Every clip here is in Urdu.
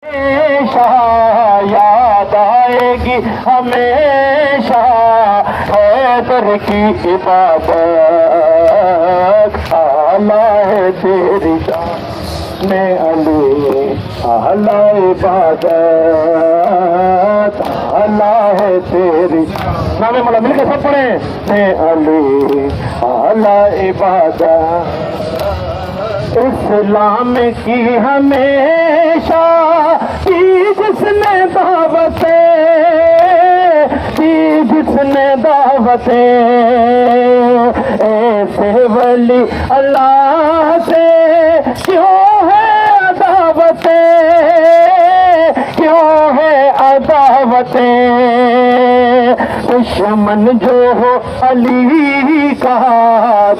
ہمیشہ یاد آئے گی ہمیشہ حیدر کی عبادت اعلیٰ ہے تیری شان علی اعلیٰ عبادت اعلیٰ ہے تیری نام مولا مل کے سب پڑھیں علی اعلیٰ عبادت اسلام کی ہمیشہ کی جس نے دعوتیں کی جس نے دعوتیں ایسے ولی اللہ سے کیوں ہے عداوتیں کیوں ہے عداوتیں دشمن جو ہو علی کا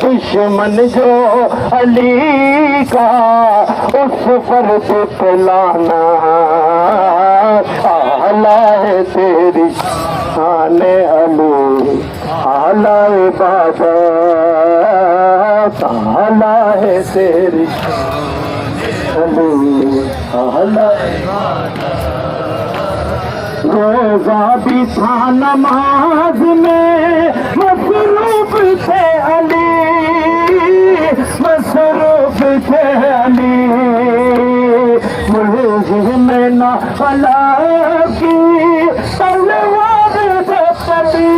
دشمن جو ہو علی کا اس پر پلانا اعلیٰ ہے تیری شان علی اعلیٰ عبادت اعلیٰ ہے تیری علی اعلیٰ روزہ بھی تھا نماز میں مصروف تھے علی مصروف تھے علی ملزم نہ خلاف کی تلوار چلی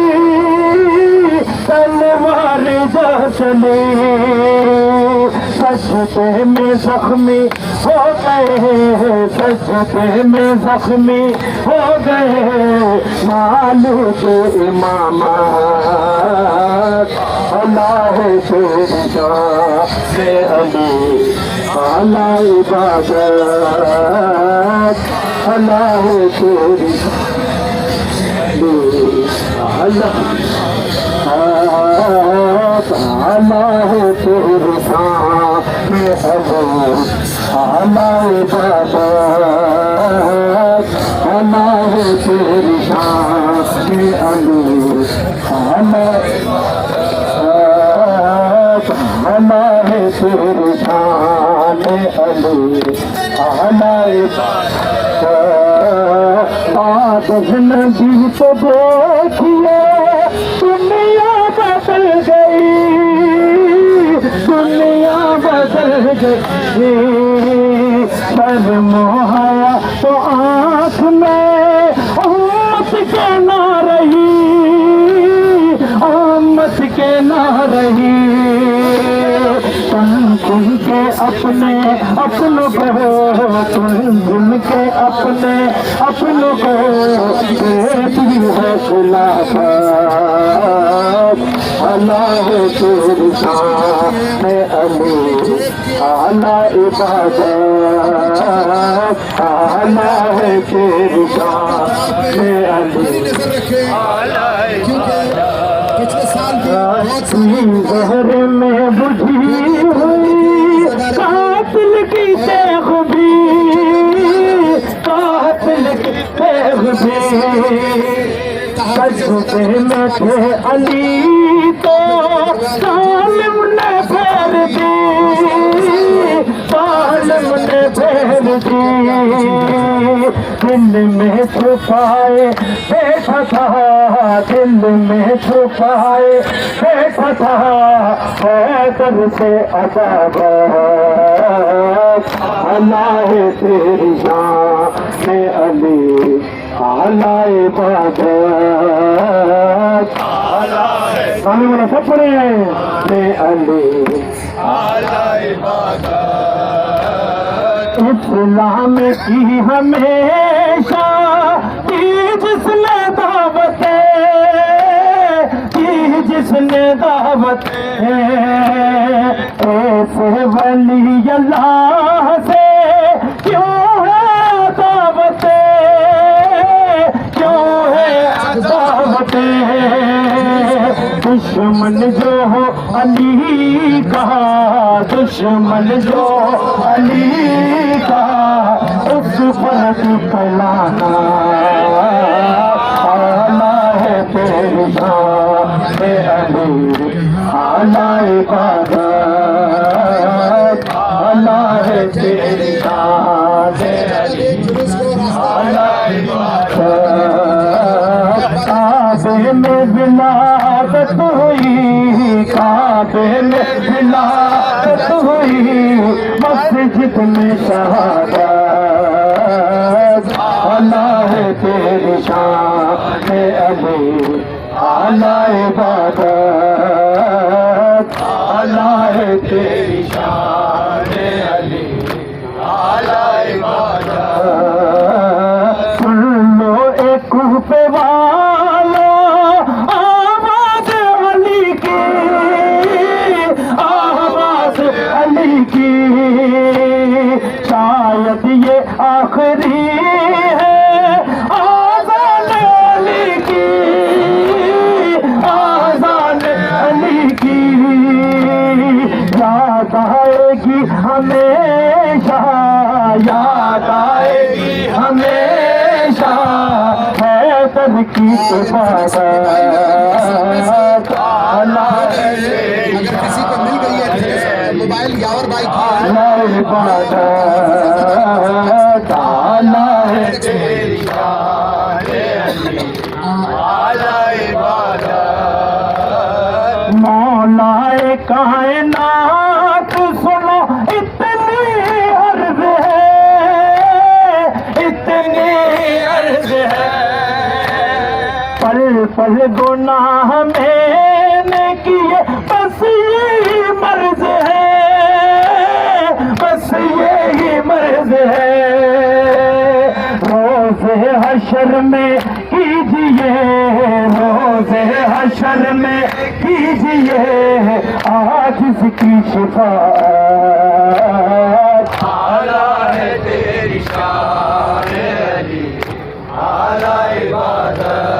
تلوار چلی سجدے میں زخمی ہو گئے سجدے میں زخمی ہو گئے مالک امامت اللہ ہے تیری شان علی اعلیٰ عبادت اللہ ہے تیری اعلیٰ اعلیٰ ہے تیری شان اعلیٰ عبادت اعلیٰ ہے تیری شان علی اعلیٰ اعلیٰ ہے تیری شان علی اعلیٰ عبادت آتش نبی تو دیکھیے دنیا بدل گئی دنیا بدل گئی شرم و حیا تو آنکھ میں امت کے نہ رہی امت کے نہ رہی تن کے اپنے اپنوں کو تن کے اپنے اپنوں کو دیتی ہے خلافت اللہ ہے تیری شان علی اعلیٰ عبادت اعلیٰ ہے تیری شان علی زہر میں بجھی ہوئی قاتل کی تیغ بھی قاتل کی تیغ بھی سجدے میں تھے علی تو ظالم نے پھیر دی ظالم نے پھیر دی دل میں چھپائے بیٹھا تھا دل میں چھپائے بیٹھا تھا حیدر سے عداوت اعلیٰ ہے تیری شان علی اعلیٰ عبادت آنے والا سب پڑھے علی اعلیٰ عبادت اسلام کی ہمیشہ کی جس نے دعوتیں کی جس نے دعوتیں ایسے ولی اللہ سے کیوں ہے دعوتیں کیوں ہے دعوتیں دشمن جو ہو علی کا دشمن جو علی کا اس پر پلانا اعلیٰ ہے تیری شان علی اعلیٰ عبادت اعلیٰ ہے تیری شان علی ہوئی کعبے میں ولادت ہوئی مسجد میں شہادت اللہ ہے تیری شان علی اعلیٰ عبادت اللہ ہے تیری شان علی اعلیٰ عبادت سن لو ایک کوفے والا آواز علی کی آواز علی کی شاید یہ آخری ہے آذان علی کی آذان علی کی یاد آئے گی ہمیشہ یاد آئے گی ہمیشہ حیدر کی عبادت اللہ اگر کسی کو مل گئی ہے موبائل یاور بھائی کی عبادت اللہ ہے تیری شان علی اعلیٰ عبادت مولا کائنات سنو اتنی عرض ہے اتنی عرض ہے پل پل گناہ میں نے کیے بس یہی مرض ہے بس یہی مرض ہے روز حشر میں کیجئے روز حشر میں کیجئے عاجز کی شفاعت اعلیٰ ہے تیری شان علی اعلیٰ عبادت